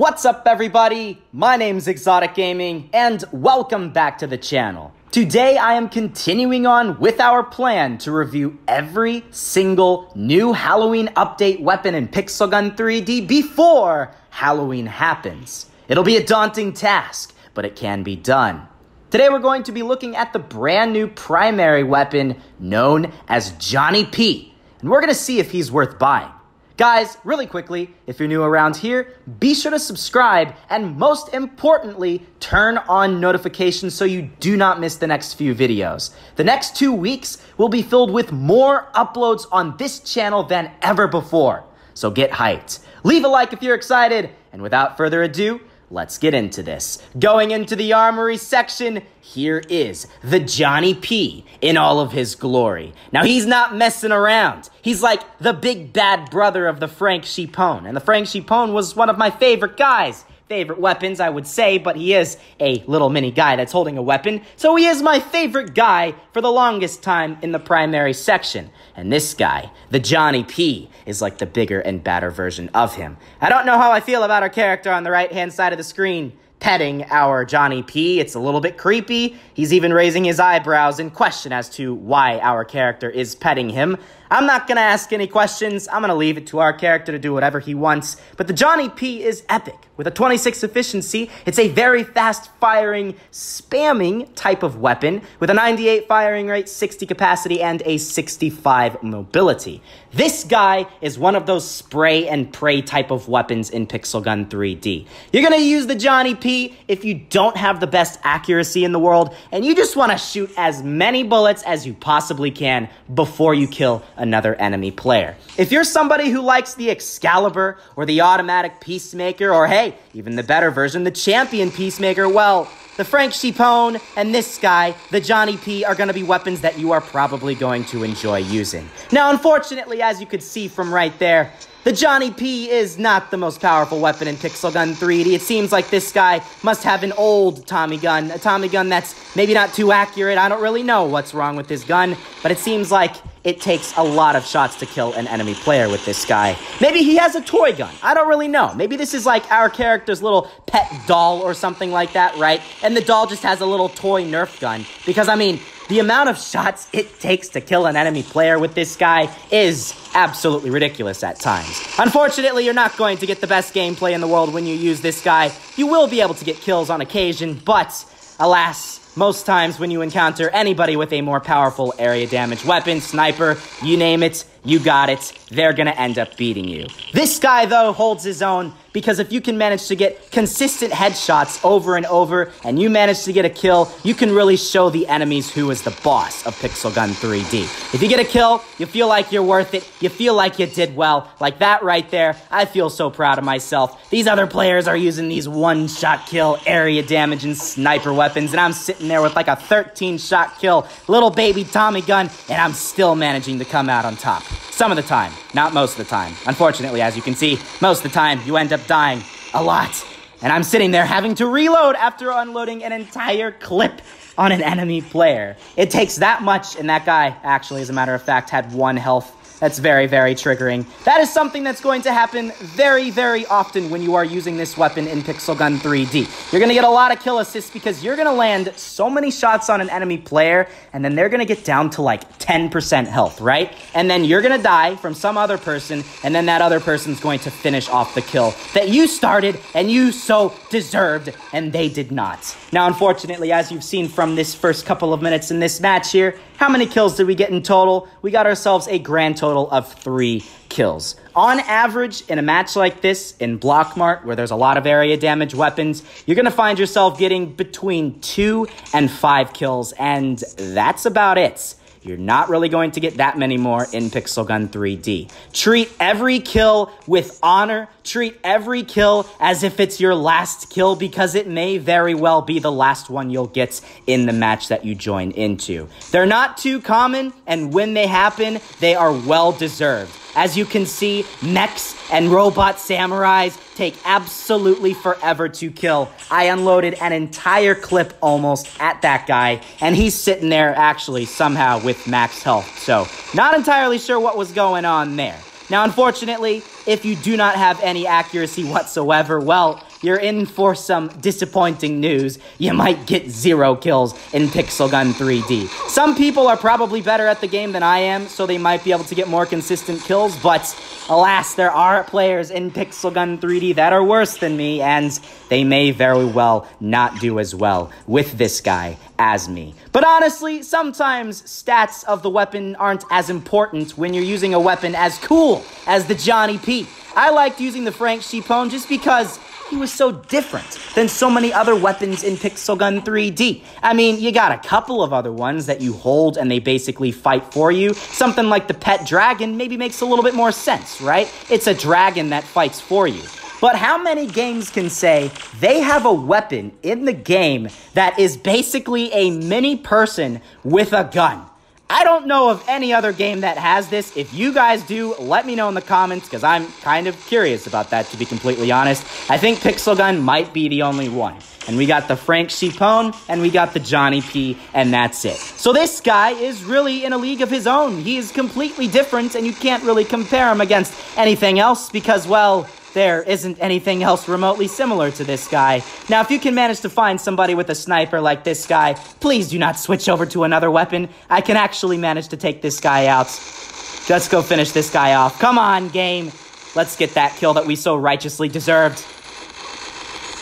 What's up, everybody? My name's ExxotikGaming, and welcome back to the channel. Today, I am continuing on with our plan to review every single new Halloween update weapon in Pixel Gun 3D before Halloween happens. It'll be a daunting task, but it can be done. Today, we're going to be looking at the brand new primary weapon known as Johnny P, and we're going to see if he's worth buying. Guys, really quickly, if you're new around here, be sure to subscribe and most importantly, turn on notifications so you do not miss the next few videos. The next 2 weeks will be filled with more uploads on this channel than ever before. So get hyped. Leave a like if you're excited, and without further ado, let's get into this. Going into the armory section, here is the Johnny P in all of his glory. Now, he's not messing around. He's like the big bad brother of the Frank Sheepone. And the Frank Sheepone was one of my favorite guys. Favorite weapons, I would say, but he is a little mini guy that's holding a weapon. So he is my favorite guy for the longest time in the primary section. And this guy, the Johnny P, is like the bigger and badder version of him. I don't know how I feel about our character on the right-hand side of the screen petting our Johnny P. It's a little bit creepy. He's even raising his eyebrows in question as to why our character is petting him. I'm not going to ask any questions. I'm going to leave it to our character to do whatever he wants. But the Johnny P is epic. With a 26 efficiency, it's a very fast-firing, spamming type of weapon with a 98 firing rate, 60 capacity, and a 65 mobility. This guy is one of those spray and pray type of weapons in Pixel Gun 3D. You're going to use the Johnny P if you don't have the best accuracy in the world, and you just want to shoot as many bullets as you possibly can before you kill another enemy player. If you're somebody who likes the Excalibur or the automatic Peacemaker, or hey, even the better version, the Champion Peacemaker, well, the Frank Sheepone and this guy, the Johnny P, are going to be weapons that you are probably going to enjoy using. Now, unfortunately, as you could see from right there, the Johnny P is not the most powerful weapon in Pixel Gun 3D. It seems like this guy must have an old Tommy gun, a Tommy gun that's maybe not too accurate. I don't really know what's wrong with this gun, but it seems like it takes a lot of shots to kill an enemy player with this guy. Maybe he has a toy gun. I don't really know. Maybe this is like our character's little pet doll or something like that, right? And the doll just has a little toy Nerf gun. Because, I mean, the amount of shots it takes to kill an enemy player with this guy is absolutely ridiculous at times. Unfortunately, you're not going to get the best gameplay in the world when you use this guy. You will be able to get kills on occasion, but alas, most times when you encounter anybody with a more powerful area damage weapon, sniper, you name it, you got it, they're gonna end up beating you. This guy, though, holds his own because if you can manage to get consistent headshots over and over and you manage to get a kill, you can really show the enemies who is the boss of Pixel Gun 3D. If you get a kill, you feel like you're worth it, you feel like you did well. Like that right there, I feel so proud of myself. These other players are using these one-shot kill, area damage, and sniper weapons, and I'm sitting there with like a 13-shot kill, little baby Tommy gun, and I'm still managing to come out on top. Some of the time, not most of the time. Unfortunately, as you can see, most of the time you end up dying a lot. And I'm sitting there having to reload after unloading an entire clip on an enemy player. It takes that much, and that guy actually, as a matter of fact, had 1 health. That's very, very triggering. That is something that's going to happen very, very often when you are using this weapon in Pixel Gun 3D. You're going to get a lot of kill assists because you're going to land so many shots on an enemy player, and then they're going to get down to like 10% health, right? And then you're going to die from some other person, and then that other person's going to finish off the kill that you started and you so deserved, and they did not. Now, unfortunately, as you've seen from this first couple of minutes in this match here, how many kills did we get in total? We got ourselves a grand total of 3 kills. On average, in a match like this, in Block Mart, where there's a lot of area damage weapons, you're going to find yourself getting between 2 and 5 kills, and that's about it. You're not really going to get that many more in Pixel Gun 3D. Treat every kill with honor. Treat every kill as if it's your last kill because it may very well be the last one you'll get in the match that you join into. They're not too common, and when they happen, they are well deserved. As you can see, mechs and robot samurais take absolutely forever to kill. I unloaded an entire clip almost at that guy, and he's sitting there actually somehow with max health. So, not entirely sure what was going on there. Now, unfortunately, if you do not have any accuracy whatsoever, well, you're in for some disappointing news. You might get 0 kills in Pixel Gun 3D. Some people are probably better at the game than I am, so they might be able to get more consistent kills, but alas, there are players in Pixel Gun 3D that are worse than me, and they may very well not do as well with this guy as me. But honestly, sometimes stats of the weapon aren't as important when you're using a weapon as cool as the Johnny P. I liked using the Frank Sheepone just because he was so different than so many other weapons in Pixel Gun 3D. I mean, you got a couple of other ones that you hold and they basically fight for you. Something like the pet dragon maybe makes a little bit more sense, right? It's a dragon that fights for you. But how many games can say they have a weapon in the game that is basically a mini person with a gun? I don't know of any other game that has this. If you guys do, let me know in the comments, because I'm kind of curious about that, to be completely honest. I think Pixel Gun might be the only one. And we got the Frank Sheepone, and we got the Johnny P, and that's it. So this guy is really in a league of his own. He is completely different, and you can't really compare him against anything else, because, well, there isn't anything else remotely similar to this guy. Now, if you can manage to find somebody with a sniper like this guy, please do not switch over to another weapon. I can actually manage to take this guy out. Let's go finish this guy off. Come on, game. Let's get that kill that we so righteously deserved.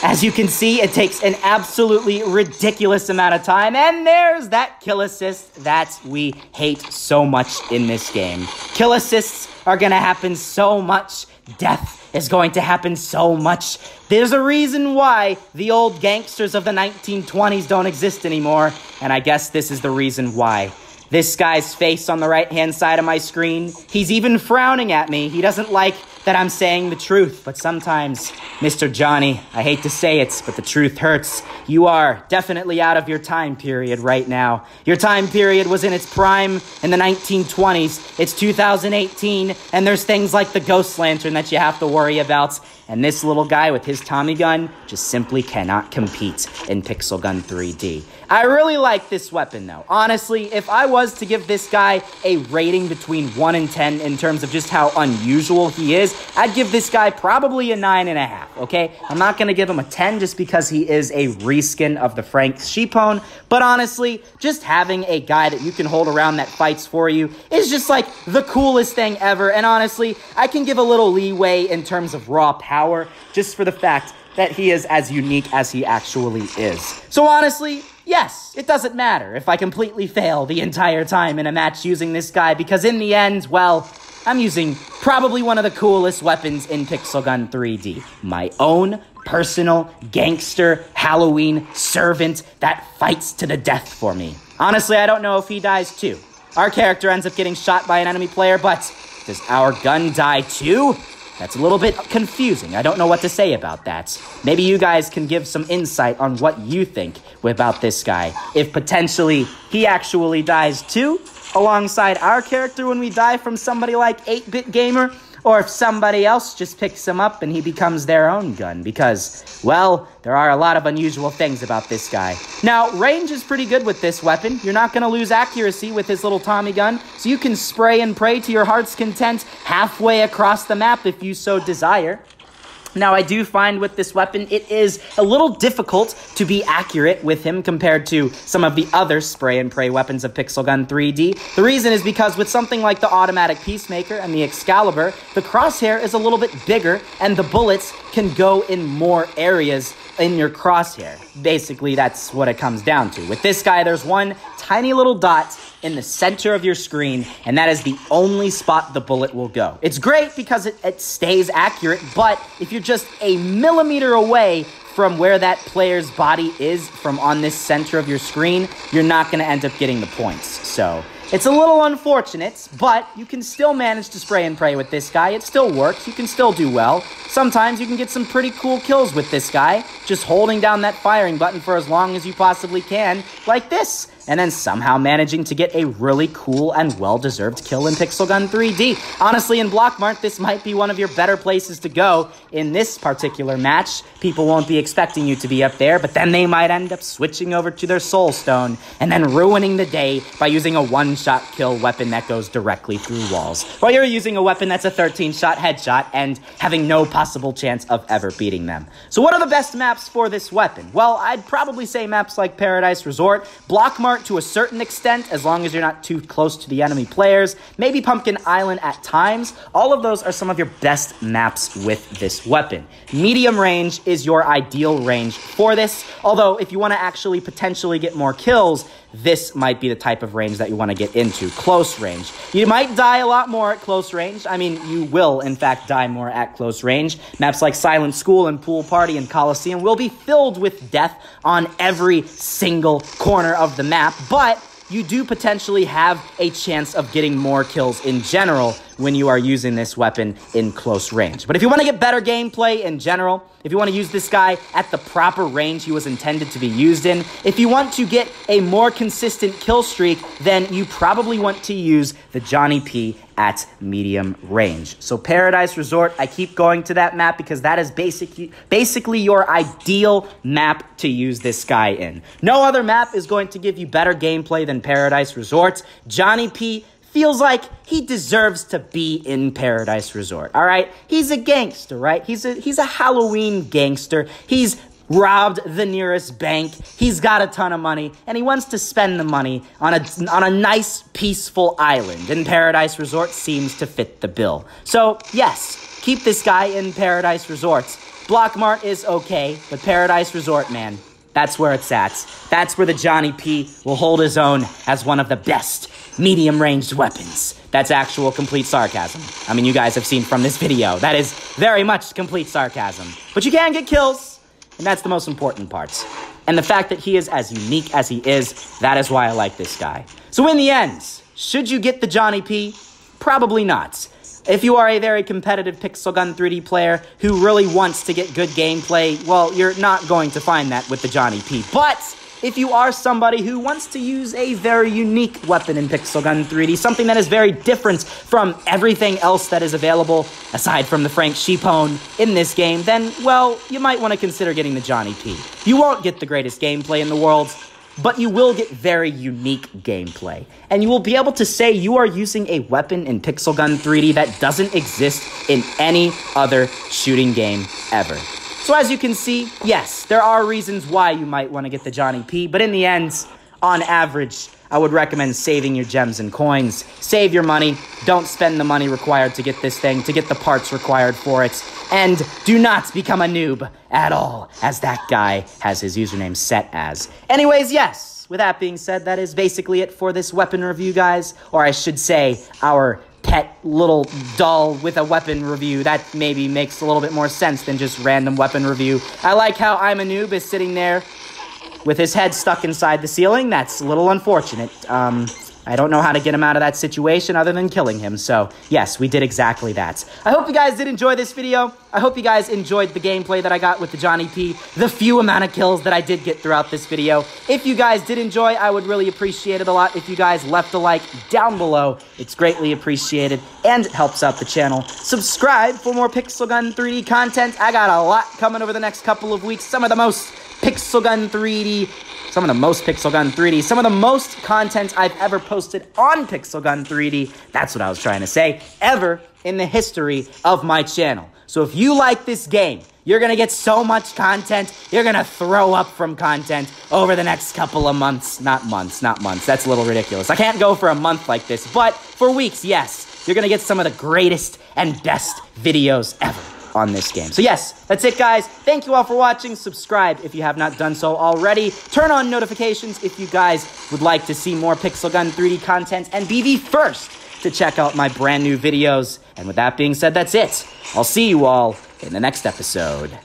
As you can see, it takes an absolutely ridiculous amount of time, and there's that kill assist that we hate so much in this game. Kill assists are gonna happen so much. Death is going to happen so much. There's a reason why the old gangsters of the 1920s don't exist anymore, and I guess this is the reason why. This guy's face on the right-hand side of my screen, he's even frowning at me. He doesn't like that I'm saying the truth, but sometimes, Mr. Johnny, I hate to say it, but the truth hurts. You are definitely out of your time period right now. Your time period was in its prime in the 1920s. It's 2018, and there's things like the Ghost Lantern that you have to worry about. And this little guy with his Tommy gun just simply cannot compete in Pixel Gun 3D. I really like this weapon, though. Honestly, if I was to give this guy a rating between 1 and 10 in terms of just how unusual he is, I'd give this guy probably a 9.5, okay? I'm not going to give him a 10 just because he is a reskin of the Frank Sheepone, but honestly, just having a guy that you can hold around that fights for you is just like the coolest thing ever, and honestly, I can give a little leeway in terms of raw power just for the fact that he is as unique as he actually is. So honestly, yes, it doesn't matter if I completely fail the entire time in a match using this guy, because in the end, well, I'm using probably one of the coolest weapons in Pixel Gun 3D. My own personal gangster Halloween servant that fights to the death for me. Honestly, I don't know if he dies too. Our character ends up getting shot by an enemy player, but does our gun die too? That's a little bit confusing. I don't know what to say about that. Maybe you guys can give some insight on what you think about this guy. If potentially he actually dies too, alongside our character when we die from somebody like 8-Bit Gamer, or if somebody else just picks him up and he becomes their own gun, because, well, there are a lot of unusual things about this guy. Now, range is pretty good with this weapon. You're not going to lose accuracy with his little Tommy gun, so you can spray and pray to your heart's content halfway across the map if you so desire. Now, I do find with this weapon, it is a little difficult to be accurate with him compared to some of the other spray and pray weapons of Pixel Gun 3D. The reason is because with something like the Automatic Peacemaker and the Excalibur, the crosshair is a little bit bigger and the bullets can go in more areas in your crosshair. Basically, that's what it comes down to. With this guy, there's one tiny little dot in the center of your screen, and that is the only spot the bullet will go. It's great because it stays accurate, but if you're just a millimeter away from where that player's body is from on this center of your screen, you're not going to end up getting the points. So it's a little unfortunate, but you can still manage to spray and pray with this guy. It still works. You can still do well. Sometimes you can get some pretty cool kills with this guy, just holding down that firing button for as long as you possibly can, like this. and then somehow managing to get a really cool and well-deserved kill in Pixel Gun 3D. Honestly, in Block Mart, this might be one of your better places to go in this particular match. People won't be expecting you to be up there, but then they might end up switching over to their Soul Stone and then ruining the day by using a one-shot kill weapon that goes directly through walls, while you're using a weapon that's a 13-shot headshot and having no possible chance of ever beating them. So what are the best maps for this weapon? Well, I'd probably say maps like Paradise Resort, Block Mart to a certain extent, as long as you're not too close to the enemy players, maybe Pumpkin Island at times. All of those are some of your best maps with this weapon. Medium range is your ideal range for this, although if you want to actually potentially get more kills, this might be the type of range that you want to get into. Close range. You might die a lot more at close range. I mean, you will, in fact, die more at close range. Maps like Silent School and Pool Party and Coliseum will be filled with death on every single corner of the map, but you do potentially have a chance of getting more kills in general when you are using this weapon in close range. But if you want to get better gameplay in general, if you want to use this guy at the proper range he was intended to be used in, if you want to get a more consistent kill streak, then you probably want to use the Johnny P at medium range. So Paradise Resort, I keep going to that map because that is basically your ideal map to use this guy in. No other map is going to give you better gameplay than Paradise Resort. Johnny P feels like he deserves to be in Paradise Resort, all right? He's a gangster, right? He's a Halloween gangster. He's robbed the nearest bank. He's got a ton of money, and he wants to spend the money on a nice, peaceful island, and Paradise Resort seems to fit the bill. So, yes, keep this guy in Paradise Resort. Block Mart is okay, but Paradise Resort, man, that's where it's at. That's where the Johnny P will hold his own as one of the best medium-ranged weapons. That's actual complete sarcasm. I mean, you guys have seen from this video. That is very much complete sarcasm. But you can get kills, and that's the most important part. And the fact that he is as unique as he is, that is why I like this guy. So in the end, should you get the Johnny P? Probably not. If you are a very competitive Pixel Gun 3D player who really wants to get good gameplay, well, you're not going to find that with the Johnny P. But if you are somebody who wants to use a very unique weapon in Pixel Gun 3D, something that is very different from everything else that is available, aside from the Frank Sheepone in this game, then, well, you might want to consider getting the Johnny P. You won't get the greatest gameplay in the world, but you will get very unique gameplay. And you will be able to say you are using a weapon in Pixel Gun 3D that doesn't exist in any other shooting game ever. So as you can see, yes, there are reasons why you might want to get the Johnny P, but in the end, on average, I would recommend saving your gems and coins. Save your money. Don't spend the money required to get this thing, to get the parts required for it. And do not become a noob at all, as that guy has his username set as. Anyways, yes, with that being said, that is basically it for this weapon review, guys. Or I should say, our pet little doll with a weapon review. That maybe makes a little bit more sense than just random weapon review. I like how I'm a Noob is sitting there with his head stuck inside the ceiling. That's a little unfortunate. I don't know how to get him out of that situation other than killing him. So, yes, we did exactly that. I hope you guys did enjoy this video. I hope you guys enjoyed the gameplay that I got with the Johnny P, the few amount of kills that I did get throughout this video. If you guys did enjoy, I would really appreciate it a lot if you guys left a like down below. It's greatly appreciated, and it helps out the channel. Subscribe for more Pixel Gun 3D content. I got a lot coming over the next couple of weeks. Some of the most Pixel Gun 3D, some of the most content I've ever posted on Pixel Gun 3D, that's what I was trying to say, ever in the history of my channel. So if you like this game, you're going to get so much content, you're going to throw up from content over the next couple of months. Not months, that's a little ridiculous. I can't go for a month like this, but for weeks, yes, you're going to get some of the greatest and best videos ever on this game. So yes, that's it, guys. Thank you all for watching. Subscribe if you have not done so already. Turn on notifications if you guys would like to see more Pixel Gun 3D content and be the first to check out my brand new videos. And with that being said, that's it. I'll see you all in the next episode.